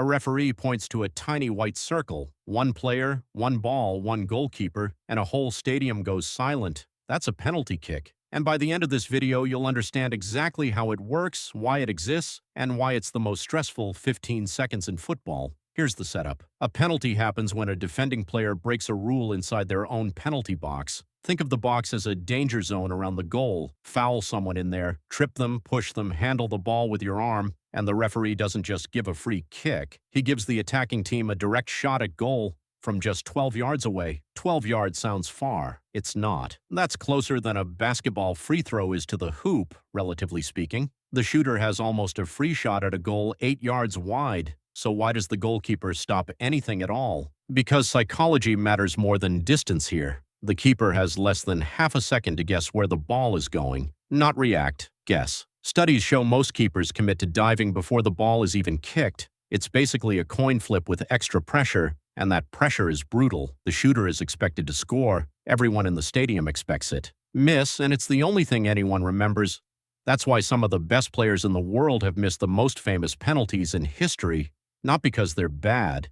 A referee points to a tiny white circle, one player, one ball, one goalkeeper, and a whole stadium goes silent. That's a penalty kick. And by the end of this video, you'll understand exactly how it works, why it exists, and why it's the most stressful 15 seconds in football. Here's the setup. A penalty happens when a defending player breaks a rule inside their own penalty box. Think of the box as a danger zone around the goal. Foul someone in there, trip them, push them, handle the ball with your arm, and the referee doesn't just give a free kick. He gives the attacking team a direct shot at goal from just 12 yards away. 12 yards sounds far. It's not. That's closer than a basketball free throw is to the hoop, relatively speaking. The shooter has almost a free shot at a goal 8 yards wide. So why does the goalkeeper stop anything at all? Because psychology matters more than distance here. The keeper has less than half a second to guess where the ball is going. Not react, guess. Studies show most keepers commit to diving before the ball is even kicked. It's basically a coin flip with extra pressure, and that pressure is brutal. The shooter is expected to score. Everyone in the stadium expects it. Miss, and it's the only thing anyone remembers. That's why some of the best players in the world have missed the most famous penalties in history. Not because they're bad,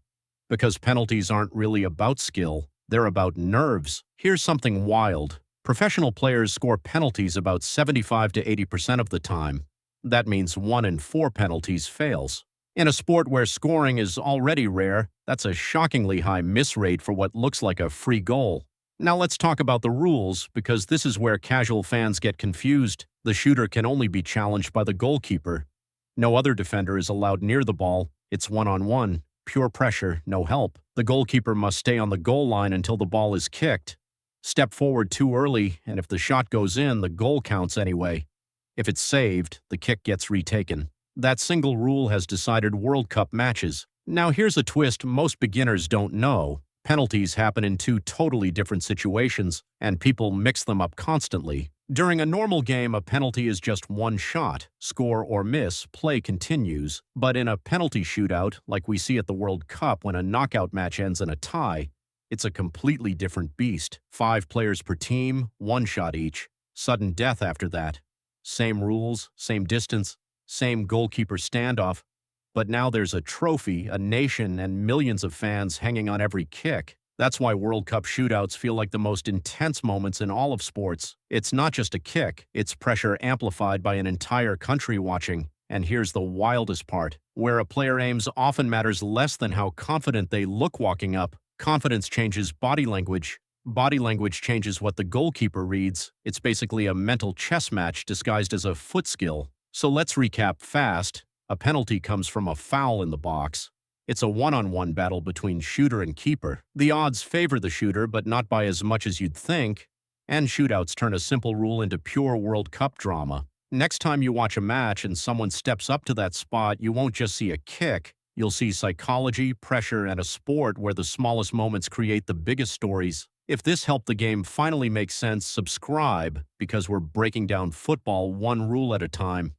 because penalties aren't really about skill, they're about nerves. Here's something wild. Professional players score penalties about 75 to 80% of the time. That means 1 in 4 penalties fails. In a sport where scoring is already rare, that's a shockingly high miss rate for what looks like a free goal. Now let's talk about the rules, because this is where casual fans get confused. The shooter can only be challenged by the goalkeeper. No other defender is allowed near the ball. It's one-on-one, pure pressure, no help. The goalkeeper must stay on the goal line until the ball is kicked. Step forward too early, and if the shot goes in, the goal counts anyway. If it's saved, the kick gets retaken. That single rule has decided World Cup matches. Now here's a twist most beginners don't know. Penalties happen in 2 totally different situations, and people mix them up constantly. During a normal game, a penalty is just one shot. Score or miss, play continues. But in a penalty shootout, like we see at the World Cup when a knockout match ends in a tie, it's a completely different beast. 5 players per team, 1 shot each. Sudden death after that. Same rules, same distance, same goalkeeper standoff. But now there's a trophy, a nation, and millions of fans hanging on every kick. That's why World Cup shootouts feel like the most intense moments in all of sports. It's not just a kick, it's pressure amplified by an entire country watching. And here's the wildest part. Where a player aims often matters less than how confident they look walking up. Confidence changes body language. Body language changes what the goalkeeper reads. It's basically a mental chess match disguised as a foot skill. So let's recap fast. A penalty comes from a foul in the box. It's a one-on-one battle between shooter and keeper. The odds favor the shooter, but not by as much as you'd think. And shootouts turn a simple rule into pure World Cup drama. Next time you watch a match and someone steps up to that spot, you won't just see a kick. You'll see psychology, pressure, and a sport where the smallest moments create the biggest stories. If this helped the game finally make sense, subscribe, because we're breaking down football one rule at a time.